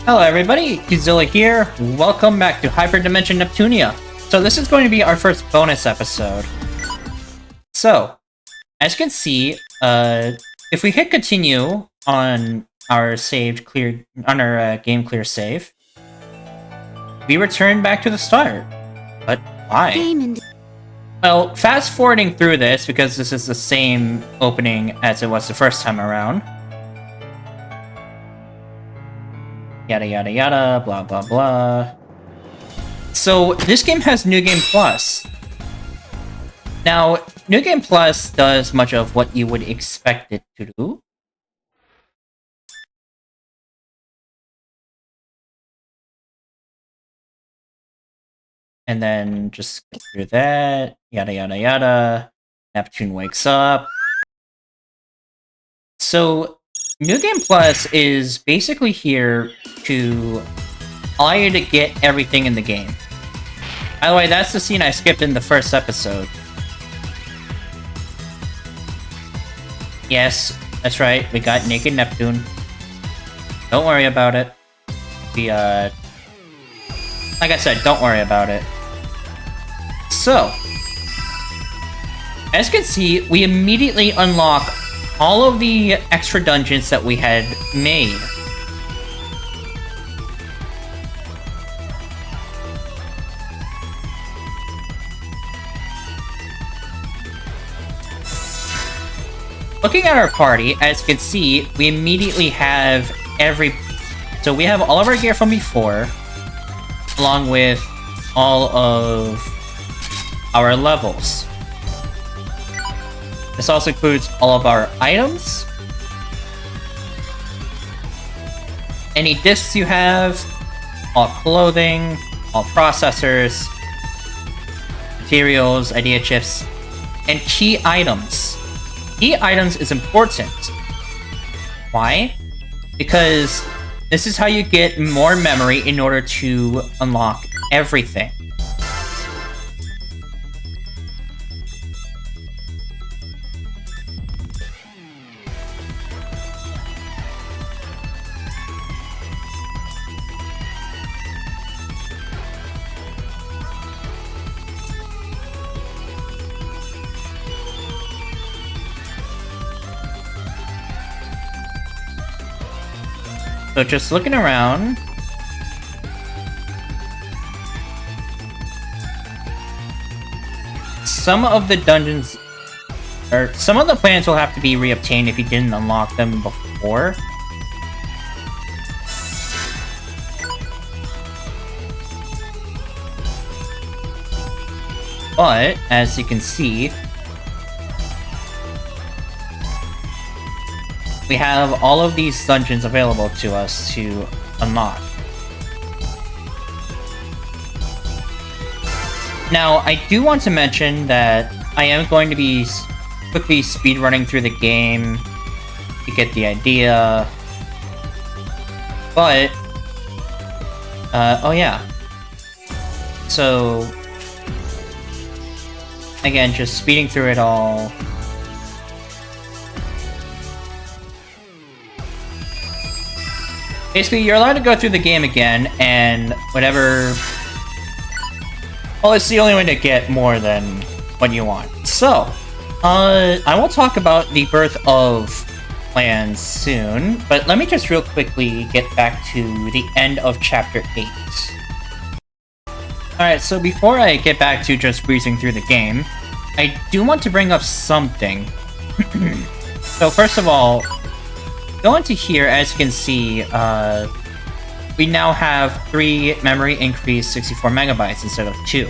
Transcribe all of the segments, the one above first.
Hello everybody, Qzilla here. Welcome back to HyperDimension Neptunia. So this is going to be our first bonus episode. So, as you can see, if we hit continue on our game clear save, we return back to the start. But why? Well, fast forwarding through this, because this is the same opening as it was the first time around. Yada yada yada, blah blah blah. So, this game has New Game Plus. Now, New Game Plus does much of what you would expect it to do. And then just go through that, yada yada yada. Neptune wakes up. So, New Game Plus is basically here to allow you to get everything in the game. By the way, that's the scene I skipped in the first episode. Yes, that's right, we got Naked Neptune. Don't worry about it. Like I said, don't worry about it. So, as you can see, we immediately unlock all of the extra dungeons that we had made. Looking at our party, as you can see, we immediately have so we have all of our gear from before, along with all of our levels. This also includes all of our items, any discs you have, all clothing, all processors, materials, idea chips, and key items. Key items is important. Why? Because this is how you get more memory in order to unlock everything. So just looking around, some of the dungeons, or some of the plans will have to be reobtained if you didn't unlock them before. But, as you can see, we have all of these dungeons available to us to unlock. Now, I do want to mention that I am going to be quickly speedrunning through the game to get the idea. But, oh yeah. So, again, just speeding through it all. Basically, you're allowed to go through the game again, and whatever... Well, it's the only way to get more than what you want. So, I will talk about the birth of plans soon, but let me just real quickly get back to the end of Chapter 8. Alright, so before I get back to just breezing through the game, I do want to bring up something. So, first of all, go into here, as you can see, we now have 3 memory increase 64 megabytes instead of 2.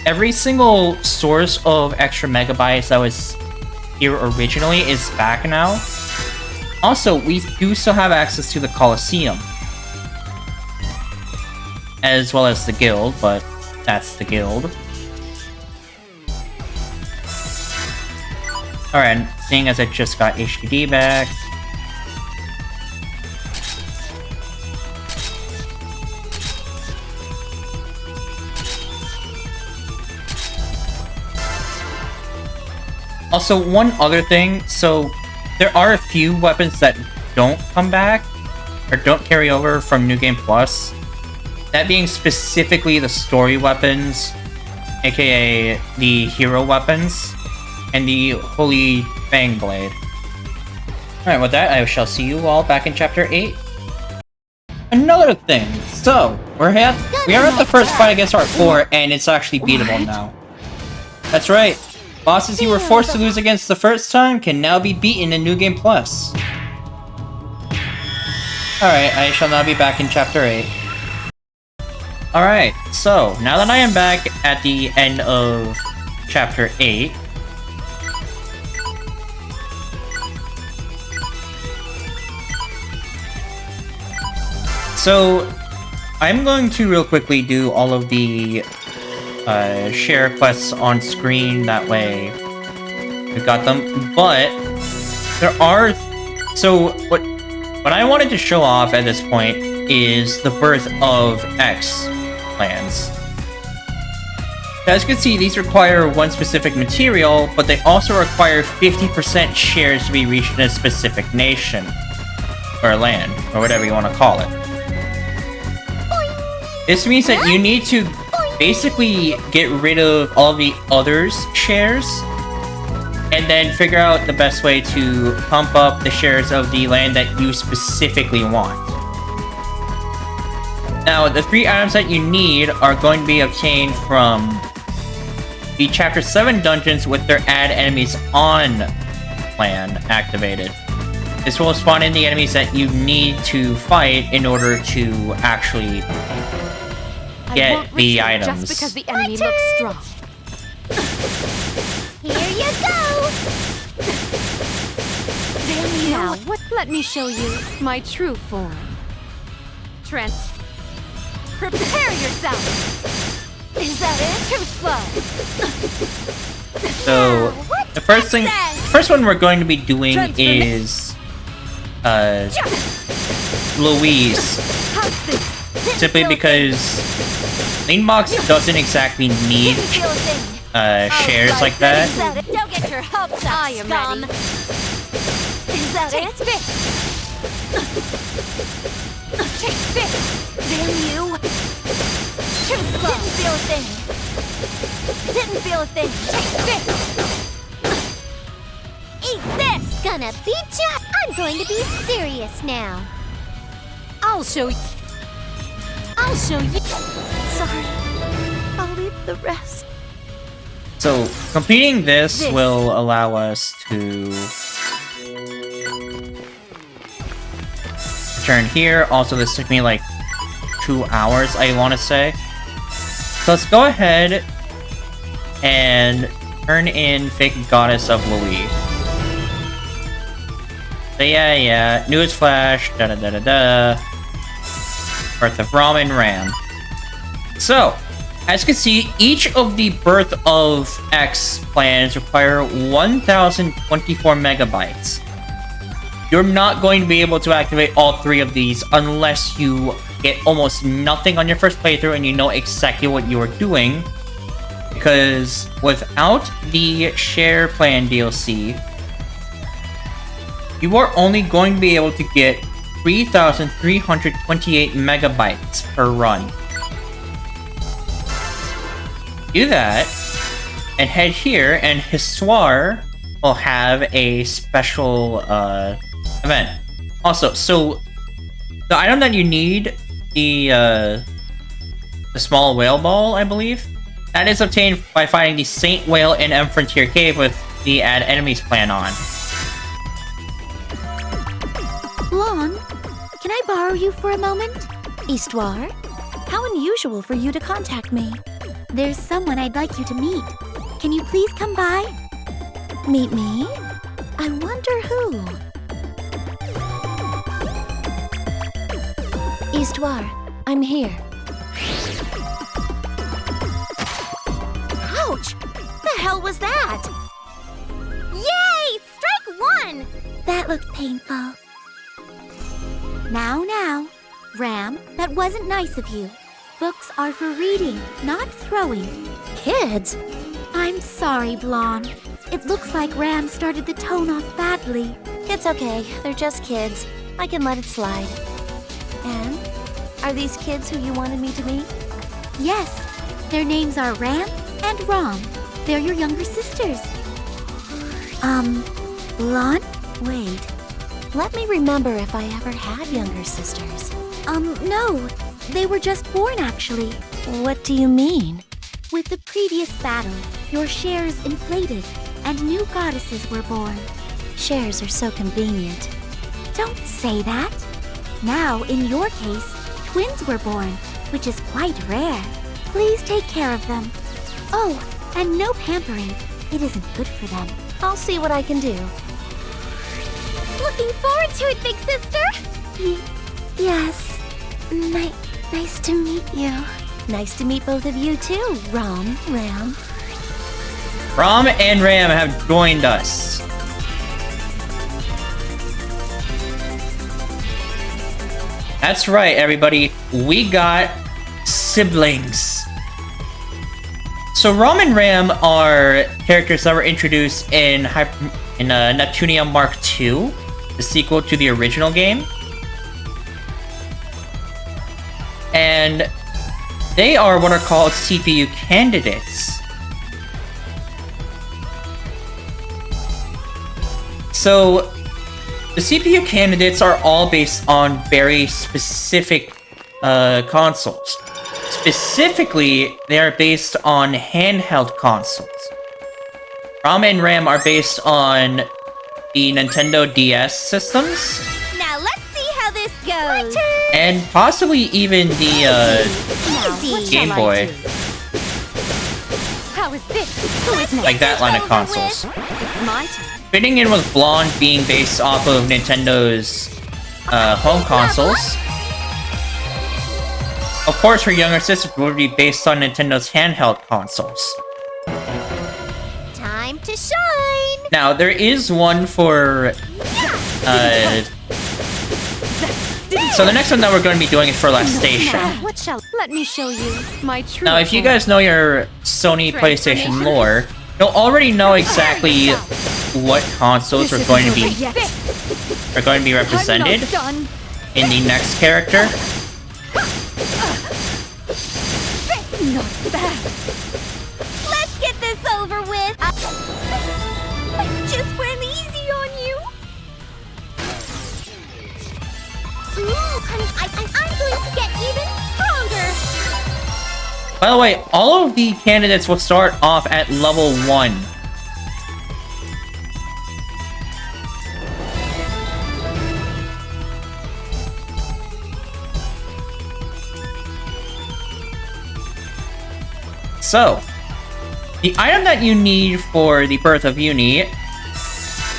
Every single source of extra megabytes that was here originally is back now. Also, we do still have access to the Colosseum, as well as the guild, but that's the guild. Alright, seeing as I just got HDD back, also, one other thing, so there are a few weapons that don't come back, or don't carry over from New Game Plus. That being specifically the story weapons, aka the hero weapons, and the Holy Fang Blade. Alright, with that, I shall see you all back in Chapter 8. Another thing, so, we are at the first fight against Art 4, and it's actually beatable now. That's right, bosses you were forced to lose against the first time can now be beaten in New Game Plus. Alright, I shall now be back in Chapter 8. Alright, so, now that I am back at the end of Chapter 8, so, I'm going to real quickly do all of the share quests on screen, that way we've got them, but there are... So, what I wanted to show off at this point is the birth of X plans. As you can see, these require one specific material, but they also require 50% shares to be reached in a specific nation, or land, or whatever you want to call it. This means that you need to basically get rid of all the others' shares, and then figure out the best way to pump up the shares of the land that you specifically want. Now, the 3 items that you need are going to be obtained from the Chapter 7 dungeons with their Add Enemies On plan activated. This will spawn in the enemies that you need to fight in order to actually get the items. Just because the enemy looks strong. Here you go! Now, what? Let me show you my true form. Prepare yourself! Is that it? Too slow! So, the first one we're going to be doing is Louise. Simply because Leanbox doesn't exactly need shares like that. Don't get your hopes up, I am scum. ready. Is that it? Take this! Damn you! Too slow! Didn't feel a thing. Didn't feel a thing. Take this! Eat this! Gonna beat ya? I'm going to be serious now. I'll show you. I'll show you. Sorry. I'll leave the rest. So, completing this will allow us to turn here. Also, this took me like 2 hours, I want to say. So let's go ahead and turn in Fake Goddess of Louis. So yeah, newsflash, da-da-da-da-da. Birth of Ramen Ram. So, as you can see, each of the Birth of X plans require 1024 megabytes. You're not going to be able to activate all 3 of these unless you get almost nothing on your first playthrough and you know exactly what you are doing. Because without the Share Plan DLC, you are only going to be able to get 3,328 megabytes per run. Do that, and head here, and Histoire will have a special event. Also, so the item that you need, the small whale ball, I believe, that is obtained by finding the Saint Whale in M Frontier Cave with the Add Enemies plan on. Blonde, can I borrow you for a moment? Histoire? How unusual for you to contact me. There's someone I'd like you to meet. Can you please come by? Meet me? I wonder who. Histoire, I'm here. Ouch! The hell was that? Yay! Strike 1! That looked painful. Now, Ram, that wasn't nice of you. Books are for reading, not throwing. Kids? I'm sorry, Blonde. It looks like Ram started the tone off badly. It's okay. They're just kids. I can let it slide. And? Are these kids who you wanted me to meet? Yes. Their names are Ram and Rom. They're your younger sisters. Lon? Wait. Let me remember if I ever had younger sisters. No. They were just born, actually. What do you mean? With the previous battle, your shares inflated, and new goddesses were born. Shares are so convenient. Don't say that. Now, in your case, twins were born, which is quite rare. Please take care of them. Oh, and no pampering. It isn't good for them. I'll see what I can do. Looking forward to it, big sister! Yes. Nice to meet you. Nice to meet both of you too, Ram. Rom and Ram have joined us. That's right, everybody. We got siblings. So Rom and Ram are characters that were introduced in Neptunia Mark II, the sequel to the original game. And they are what are called CPU candidates. So, the CPU candidates are all based on very specific consoles. Specifically, they are based on handheld consoles. Ram and Ram are based on the Nintendo DS systems. Now let's see how this goes. And possibly even the Game Boy. How is this? Like that line of consoles. It's my turn. Fitting in with Blonde being based off of Nintendo's home consoles. Of course, her younger sister would be based on Nintendo's handheld consoles. Time to shine! Now, there is one for... So the next one that we're going to be doing is for Last Station. Let me show you my true Now, if you form. guys know your Sony PlayStation lore, you'll already know exactly what consoles are going to be represented in the next character. Not bad. Let's get this over with! I just went easy on you! Honey, I'm going to get even stronger! By the way, all of the candidates will start off at level 1. So, the item that you need for the Birth of Uni,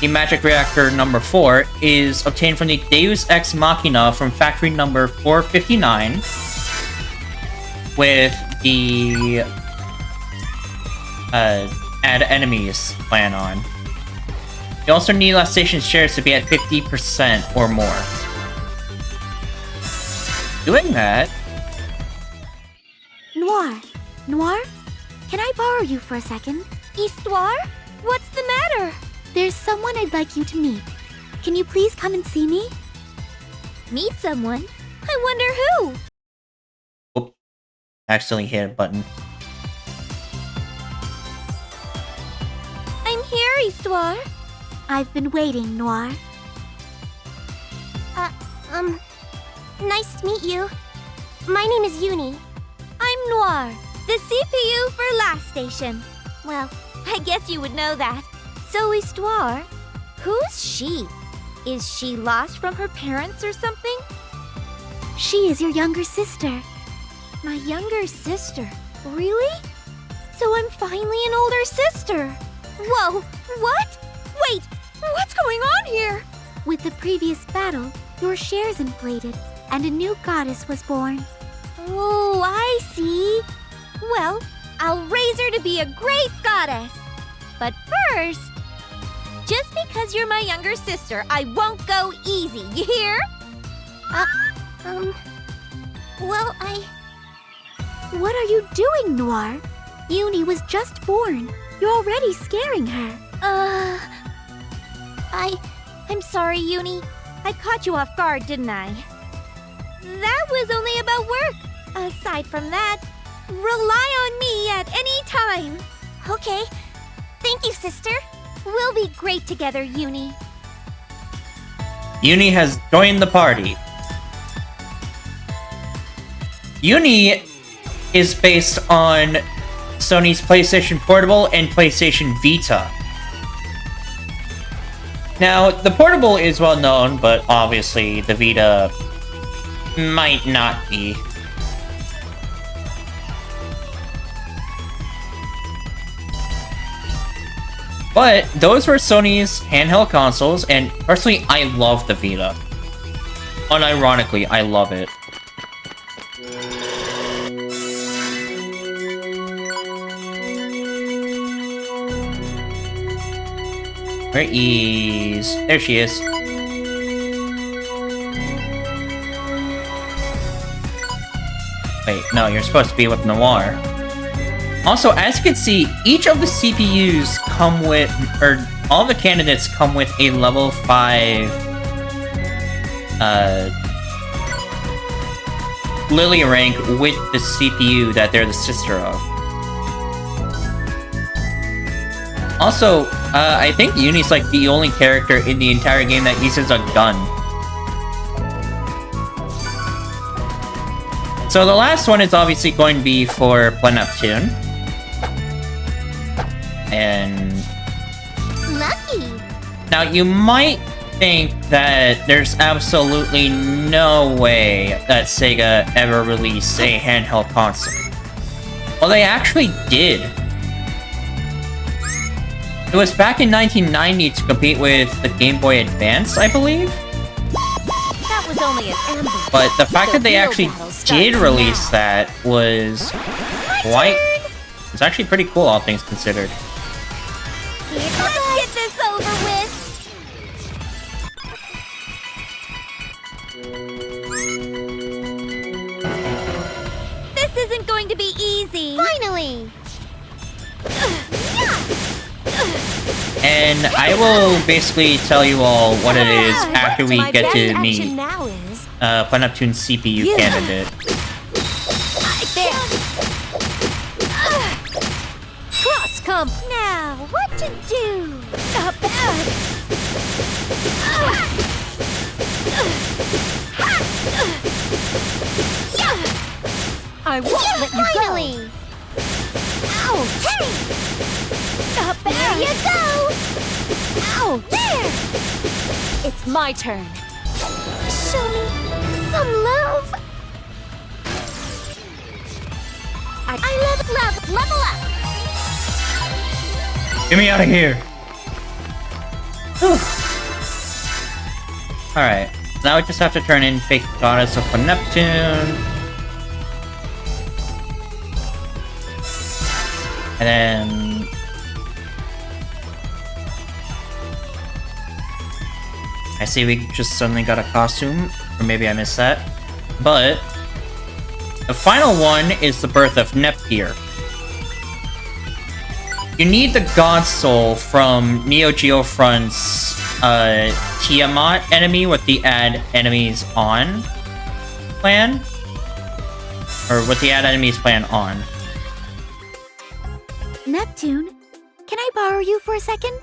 the Magic Reactor number 4, is obtained from the Deus Ex Machina from factory number 459 with the add enemies plan on. You also need Last Station shares to be at 50% or more. Doing that... Noir? Can I borrow you for a second? Histoire? What's the matter? There's someone I'd like you to meet. Can you please come and see me? Meet someone? I wonder who? Oop. Accidentally hit a button. I'm here, Histoire. I've been waiting, Noir. Nice to meet you. My name is Uni. I'm Noir, the CPU for Last Station. Well, I guess you would know that. So, Histoire, who's she? Is she lost from her parents or something? She is your younger sister. My younger sister? Really? So I'm finally an older sister. Whoa, what? Wait, what's going on here? With the previous battle, your shares inflated, and a new goddess was born. Oh, I see. Well, I'll raise her to be a great goddess. But first, just because you're my younger sister, I won't go easy, you hear? What are you doing, Noir? Uni was just born. You're already scaring her. I'm sorry, Uni. I caught you off guard, didn't I? That was only about work. Aside from that, rely on me at any time. Okay. Thank you, sister. We'll be great together, Uni. Uni has joined the party. Uni is based on Sony's PlayStation Portable and PlayStation Vita. Now, the Portable is well known, but obviously the Vita might not be. But those were Sony's handheld consoles, and personally, I love the Vita. Unironically, I love it. Where is... There she is. Wait, no, you're supposed to be with Noir. Also, as you can see, each of the CPUs come with... or all the candidates come with a level 5... Lily rank with the CPU that they're the sister of. Also, I think Uni's like the only character in the entire game that uses a gun. So the last one is obviously going to be for Neptune. And... Lucky! Now, you might think that there's absolutely no way that Sega ever released a handheld console. Well, they actually did. It was back in 1990 to compete with the Game Boy Advance, I believe? That was only an ambush. But the fact that they actually did release that was quite... It's actually pretty cool, all things considered. Let's get this over with! This isn't going to be easy! Finally! And I will basically tell you all what it is after we get to meet Neptune's CPU candidate. Cross comp! Now, what to do? I won't let you go! Ow! Hey! There you go! Ow! There! It's my turn. Show me some love. I level up. Get me out of here! Alright, now we just have to turn in fake goddess of Neptune. And then... I see we just suddenly got a costume, or maybe I missed that. But the final one is the birth of Nepgear. You need the God Soul from Neo Geo Front's Tiamat enemy with the add enemies on plan. Or with the add enemies plan on. Neptune, can I borrow you for a second?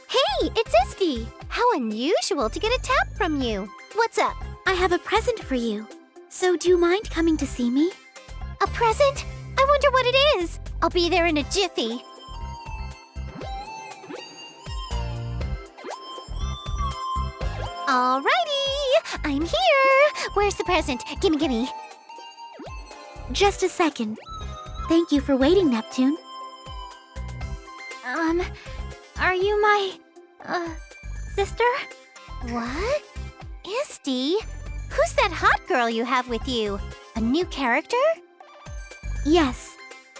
Hey, it's Isti! How unusual to get a tap from you. What's up? I have a present for you. So do you mind coming to see me? A present? I wonder what it is. I'll be there in a jiffy. Alrighty! I'm here! Where's the present? Gimme. Just a second. Thank you for waiting, Neptune. Are you my... sister? What? Isti? Who's that hot girl you have with you? A new character? Yes.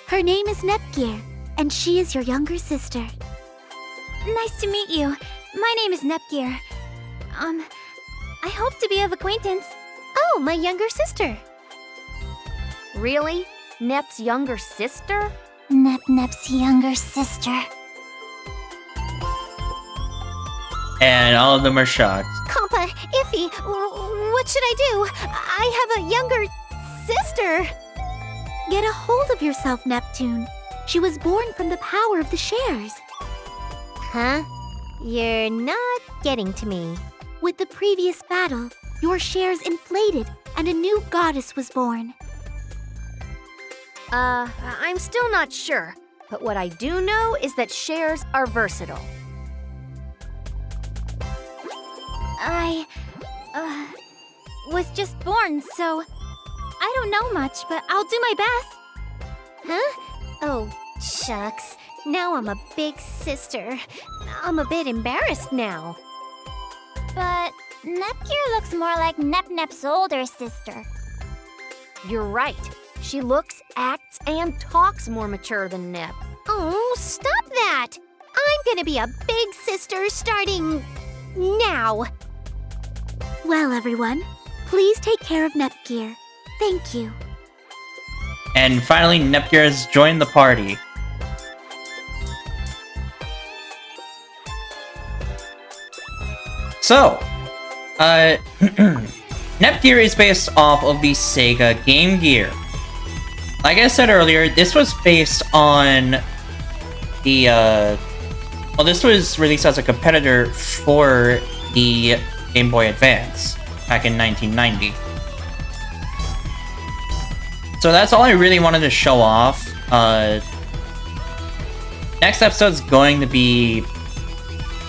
Her name is Nepgear, and she is your younger sister. Nice to meet you. My name is Nepgear. I hope to be of acquaintance. Oh, my younger sister. Really? Nep's younger sister? Nep's younger sister. And all of them are shocked. Compa, Iffy, what should I do? I have a younger sister. Get a hold of yourself, Neptune. She was born from the power of the shares. Huh? You're not getting to me. With the previous battle, your shares inflated and a new goddess was born. I'm still not sure. But what I do know is that shares are versatile. I, was just born, so I don't know much, but I'll do my best. Huh? Oh, shucks. Now I'm a big sister. I'm a bit embarrassed now. But Nepgear looks more like Nep-Nep's older sister. You're right. She looks, acts, and talks more mature than Nep. Oh, stop that! I'm gonna be a big sister starting now. Well, everyone, please take care of Nepgear. Thank you. And finally, Nepgear has joined the party. So, Nepgear is based off of the Sega Game Gear. Like I said earlier, this was based on the, well, this was released as a competitor for the Game Boy Advance back in 1990. So that's all I really wanted to show off. Next episode's going to be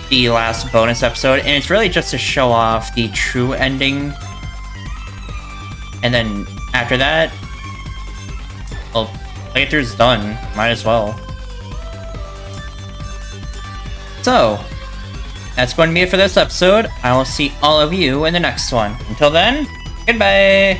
the last bonus episode, and it's really just to show off the true ending. And then after that, well, playthrough's done. Might as well. So, that's going to be it for this episode. I will see all of you in the next one. Until then, goodbye!